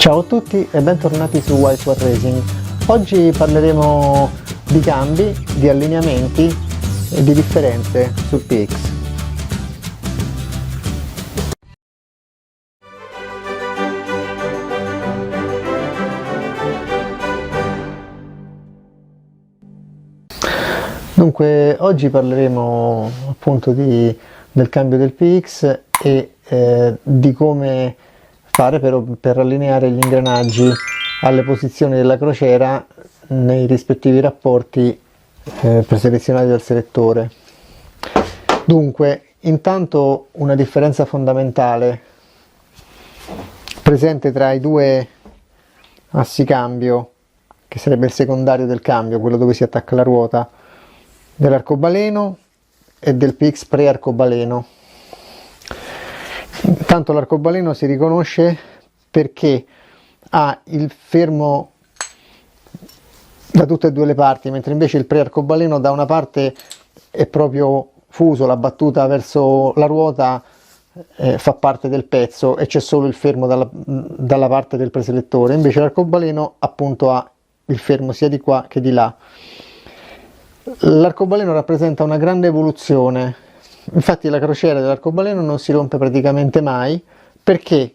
Ciao a tutti e bentornati su Whiteware Racing. Oggi parleremo di cambi, di allineamenti e di differenze sul PX. Dunque, oggi parleremo appunto del cambio del PX e di come fare per allineare gli ingranaggi alle posizioni della crociera nei rispettivi rapporti preselezionati dal selettore. Dunque, intanto una differenza fondamentale presente tra i due assi cambio, che sarebbe il secondario del cambio, quello dove si attacca la ruota, dell'arcobaleno e del PX pre-arcobaleno. Intanto l'arcobaleno si riconosce perché ha il fermo da tutte e due le parti, mentre invece il pre-arcobaleno da una parte è proprio fuso, la battuta verso la ruota fa parte del pezzo e c'è solo il fermo dalla parte del preselettore, invece l'arcobaleno appunto ha il fermo sia di qua che di là. L'arcobaleno rappresenta una grande evoluzione, infatti la crociera dell'arcobaleno non si rompe praticamente mai perché,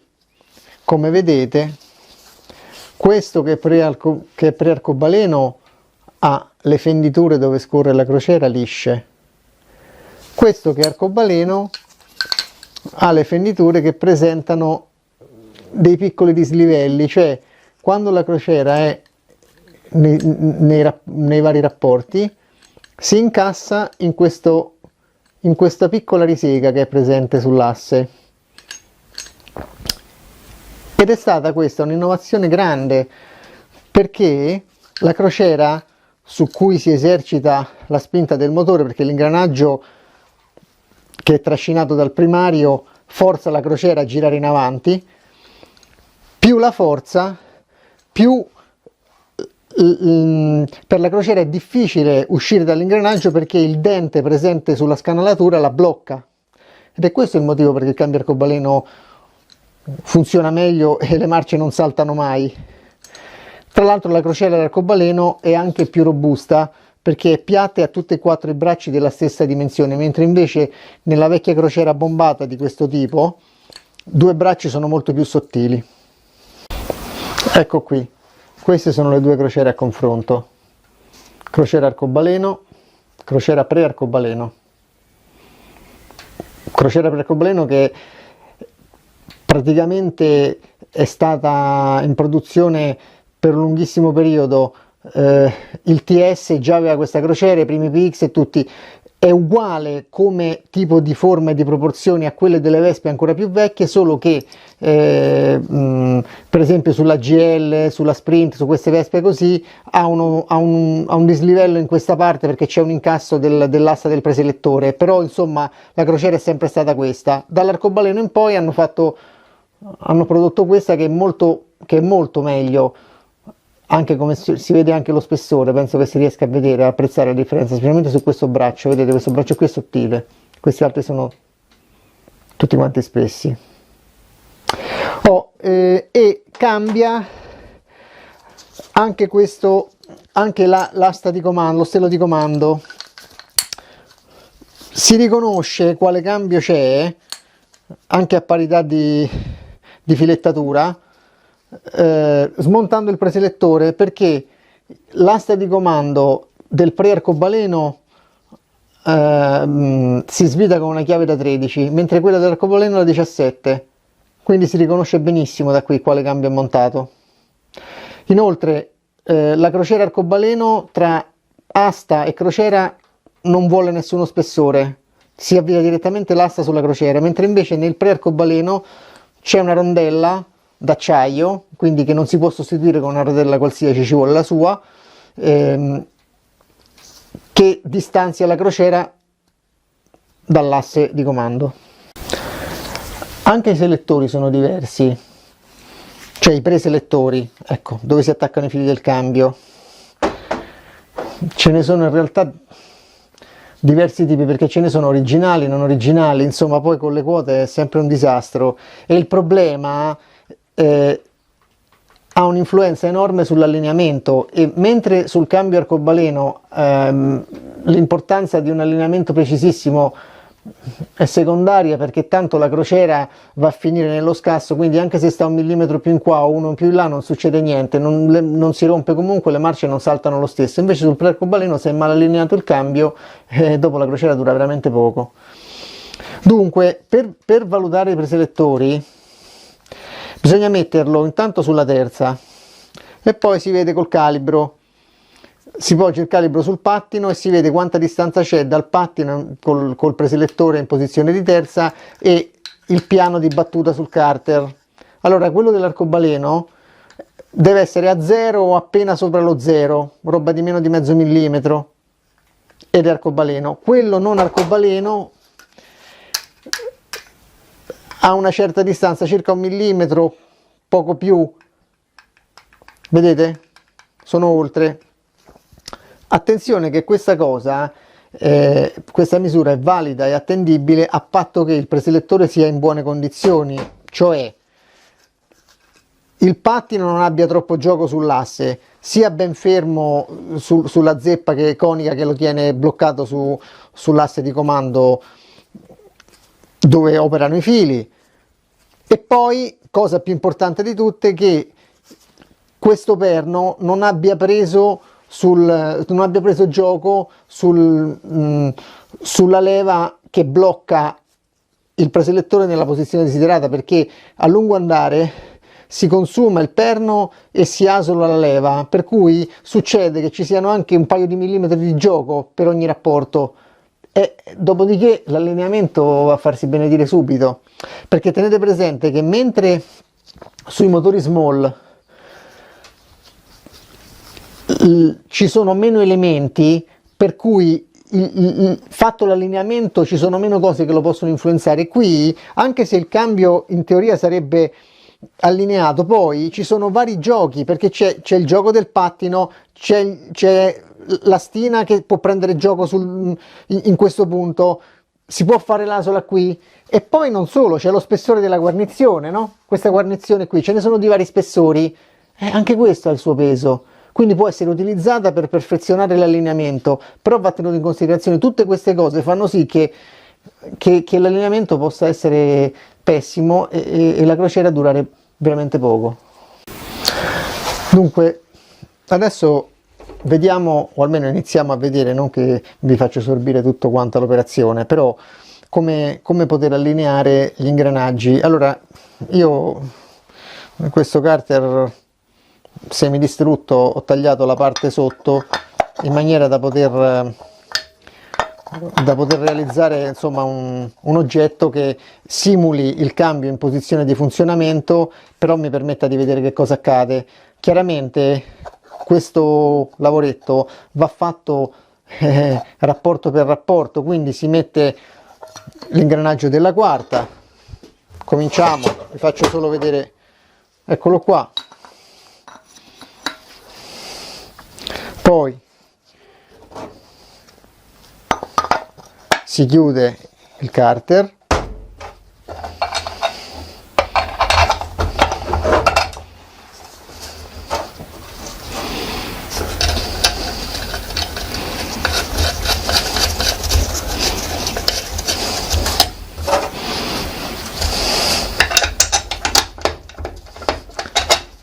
come vedete, questo che è pre-arcobaleno ha le fenditure dove scorre la crociera lisce, questo che è arcobaleno ha le fenditure che presentano dei piccoli dislivelli, cioè quando la crociera è nei vari rapporti si incassa in questa piccola risega che è presente sull'asse, ed è stata questa un'innovazione grande perché la crociera su cui si esercita la spinta del motore, perché l'ingranaggio che è trascinato dal primario forza la crociera a girare in avanti, più la forza, più per la crociera è difficile uscire dall'ingranaggio perché il dente presente sulla scanalatura la blocca, ed è questo il motivo perché il cambio arcobaleno funziona meglio e le marce non saltano mai. Tra l'altro la crociera dell'arcobaleno è anche più robusta perché è piatta e ha tutti e quattro i bracci della stessa dimensione, mentre invece nella vecchia crociera bombata di questo tipo due bracci sono molto più sottili. Ecco qui. Queste sono le due crociere a confronto, crociera arcobaleno, crociera pre-arcobaleno. Crociera pre-arcobaleno che praticamente è stata in produzione per un lunghissimo periodo, il TS già aveva questa crociera, i primi PX e tutti, è uguale come tipo di forma e di proporzioni a quelle delle Vespe ancora più vecchie, solo che per esempio sulla GL, sulla Sprint, su queste Vespe così ha un dislivello in questa parte perché c'è un incasso dell'asta del preselettore, però insomma la crociera è sempre stata questa. Dall'arcobaleno in poi hanno prodotto questa che è molto meglio, anche come si vede anche lo spessore, penso che si riesca a vedere, a apprezzare la differenza, specialmente su questo braccio. Vedete, questo braccio qui è sottile, questi altri sono tutti quanti spessi. E cambia anche questo, anche l'asta di comando, lo stelo di comando. Si riconosce quale cambio c'è anche a parità di filettatura, smontando il preselettore, perché l'asta di comando del pre-arcobaleno si svita con una chiave da 13, mentre quella dell'arcobaleno da 17, quindi si riconosce benissimo da qui quale cambio è montato. Inoltre la crociera arcobaleno tra asta e crociera non vuole nessuno spessore, si avvia direttamente l'asta sulla crociera, mentre invece nel pre-arcobaleno c'è una rondella d'acciaio, quindi che non si può sostituire con una rotella qualsiasi, ci vuole la sua, che distanzia la crociera dall'asse di comando. Anche i selettori sono diversi, cioè i preselettori, ecco, dove si attaccano i fili del cambio. Ce ne sono in realtà diversi tipi, perché ce ne sono originali, non originali, insomma poi con le quote è sempre un disastro, e il problema ha un'influenza enorme sull'allineamento, e mentre sul cambio arcobaleno l'importanza di un allineamento precisissimo è secondaria, perché tanto la crociera va a finire nello scasso, quindi anche se sta un millimetro più in qua o uno più in là non succede niente, non si rompe comunque, le marce non saltano lo stesso. Invece sul arcobaleno, se è mal allineato il cambio, dopo la crociera dura veramente poco. Dunque, per valutare i preselettori bisogna metterlo intanto sulla terza e poi si vede col calibro. Si poggia il calibro sul pattino e si vede quanta distanza c'è dal pattino col preselettore in posizione di terza e il piano di battuta sul carter. Allora, quello dell'arcobaleno deve essere a 0 o appena sopra lo 0, roba di meno di mezzo millimetro, ed è arcobaleno. Quello non arcobaleno a una certa distanza, circa un millimetro, poco più, vedete? Sono oltre. Attenzione che questa cosa, questa misura è valida e attendibile a patto che il preselettore sia in buone condizioni, cioè il pattino non abbia troppo gioco sull'asse, sia ben fermo sulla zeppa che conica che lo tiene bloccato sull'asse di comando dove operano i fili, e poi, cosa più importante di tutte, che questo perno non abbia preso gioco sulla leva che blocca il preselettore nella posizione desiderata, perché a lungo andare si consuma il perno e si asola la leva, per cui succede che ci siano anche un paio di millimetri di gioco per ogni rapporto, e dopodiché l'allineamento va a farsi benedire subito, perché tenete presente che mentre sui motori small ci sono meno elementi, per cui fatto l'allineamento ci sono meno cose che lo possono influenzare. Qui, anche se il cambio in teoria sarebbe allineato, poi ci sono vari giochi, perché c'è il gioco del pattino, c'è la stina che può prendere gioco in questo punto, si può fare l'asola qui, e poi non solo, c'è lo spessore della guarnizione, no? Questa guarnizione qui, ce ne sono di vari spessori, anche questo ha il suo peso. Quindi può essere utilizzata per perfezionare l'allineamento, però va tenuto in considerazione tutte queste cose, fanno sì che l'allineamento possa essere pessimo e la crociera durare veramente poco. Dunque, adesso vediamo, o almeno iniziamo a vedere, non che vi faccio sorbire tutto quanto l'operazione, però come poter allineare gli ingranaggi. Allora, io in questo carter semidistrutto ho tagliato la parte sotto in maniera da poter realizzare, insomma, un oggetto che simuli il cambio in posizione di funzionamento, però mi permetta di vedere che cosa accade. Chiaramente questo lavoretto va fatto rapporto per rapporto, quindi si mette l'ingranaggio della quarta. Cominciamo, vi faccio solo vedere, eccolo qua. Poi si chiude il carter,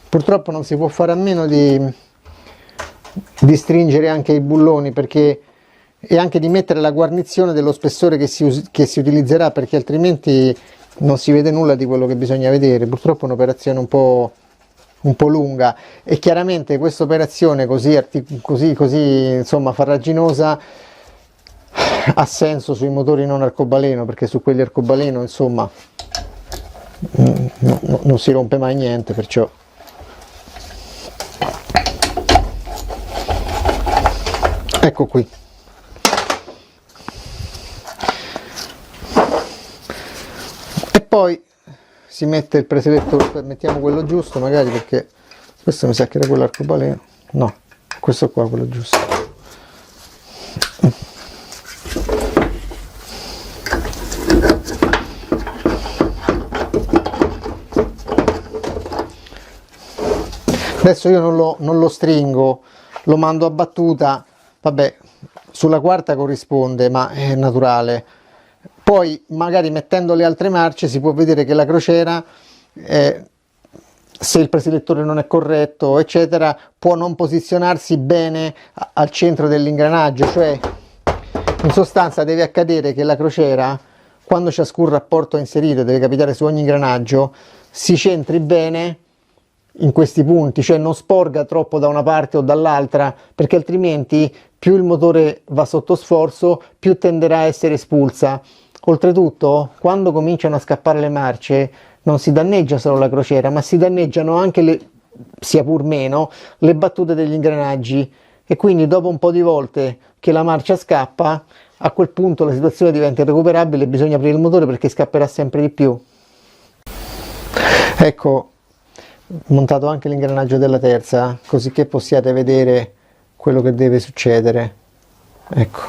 purtroppo non si può fare a meno di stringere anche i bulloni, perché, e anche di mettere la guarnizione dello spessore che si utilizzerà, perché altrimenti non si vede nulla di quello che bisogna vedere. Purtroppo è un'operazione un po' lunga, e chiaramente questa operazione così insomma farraginosa ha senso sui motori non arcobaleno, perché su quelli arcobaleno insomma non si rompe mai niente, perciò ecco qui. E poi si mette il preselettore, mettiamo quello giusto magari, perché questo mi sa che era quello arcobaleno, no, questo qua è quello giusto. Adesso io non lo stringo, lo mando a battuta, vabbè, sulla quarta corrisponde, ma è naturale. Poi magari mettendo le altre marce si può vedere che la crociera, se il preselettore non è corretto, eccetera, può non posizionarsi bene al centro dell'ingranaggio, cioè in sostanza deve accadere che la crociera, quando ciascun rapporto è inserito, deve capitare su ogni ingranaggio, si centri bene in questi punti, cioè non sporga troppo da una parte o dall'altra, perché altrimenti più il motore va sotto sforzo, più tenderà a essere espulsa. Oltretutto, quando cominciano a scappare le marce, non si danneggia solo la crociera, ma si danneggiano anche, sia pur meno, le battute degli ingranaggi, e quindi dopo un po' di volte che la marcia scappa, a quel punto la situazione diventa irrecuperabile e bisogna aprire il motore perché scapperà sempre di più. Ecco, montato anche l'ingranaggio della terza, così che possiate vedere quello che deve succedere. Ecco,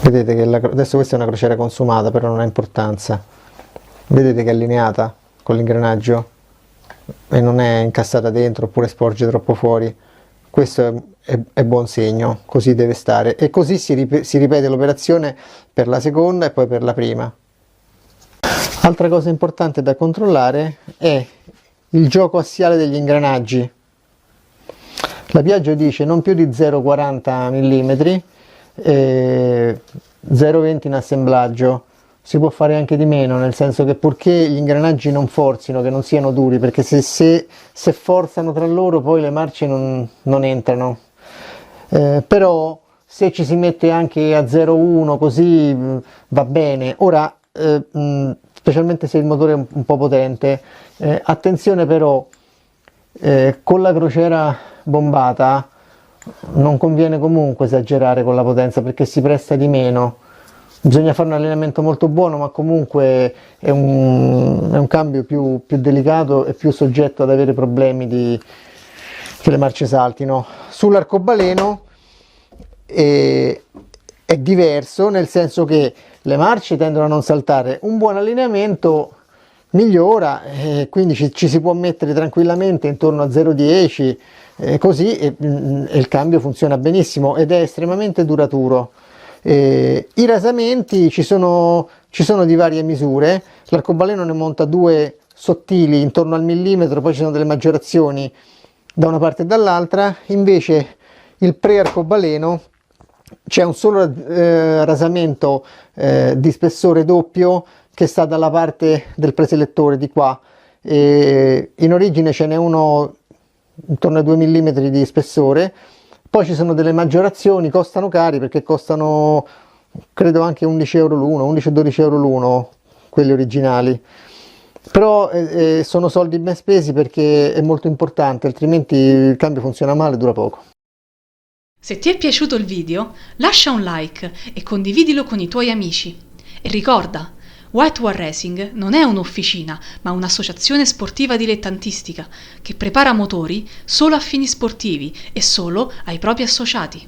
vedete che adesso questa è una crociera consumata, però non ha importanza. Vedete che è allineata con l'ingranaggio e non è incastrata dentro oppure sporge troppo fuori. Questo è buon segno, così deve stare, e così si ripete l'operazione per la seconda e poi per la prima. Altra cosa importante da controllare è il gioco assiale degli ingranaggi. La Piaggio dice non più di 0,40 mm, 0,20 in assemblaggio. Si può fare anche di meno, nel senso che purché gli ingranaggi non forzino, che non siano duri, perché se forzano tra loro poi le marce non entrano. Però se ci si mette anche a 0,1 così va bene. Ora, specialmente se il motore è un po' potente, attenzione però, con la crociera bombata non conviene comunque esagerare con la potenza, perché si presta di meno. Bisogna fare un allenamento molto buono, ma comunque è un cambio più delicato e più soggetto ad avere problemi che le marce saltino. Sull'arcobaleno è diverso, nel senso che le marce tendono a non saltare. Un buon allineamento migliora, quindi ci si può mettere tranquillamente intorno a 0,10, così e il cambio funziona benissimo ed è estremamente duraturo. I rasamenti ci sono di varie misure. L'arcobaleno ne monta due sottili intorno al millimetro, poi ci sono delle maggiorazioni da una parte e dall'altra. Invece il pre-arcobaleno c'è un solo rasamento di spessore doppio che sta dalla parte del preselettore di qua. In origine ce n'è uno intorno ai 2 mm di spessore. Poi ci sono delle maggiorazioni, costano cari perché costano credo anche 11 euro l'uno, 11-12 euro l'uno, quelli originali. Però sono soldi ben spesi perché è molto importante, altrimenti il cambio funziona male e dura poco. Se ti è piaciuto il video, lascia un like e condividilo con i tuoi amici. E ricorda, White War Racing non è un'officina, ma un'associazione sportiva dilettantistica che prepara motori solo a fini sportivi e solo ai propri associati.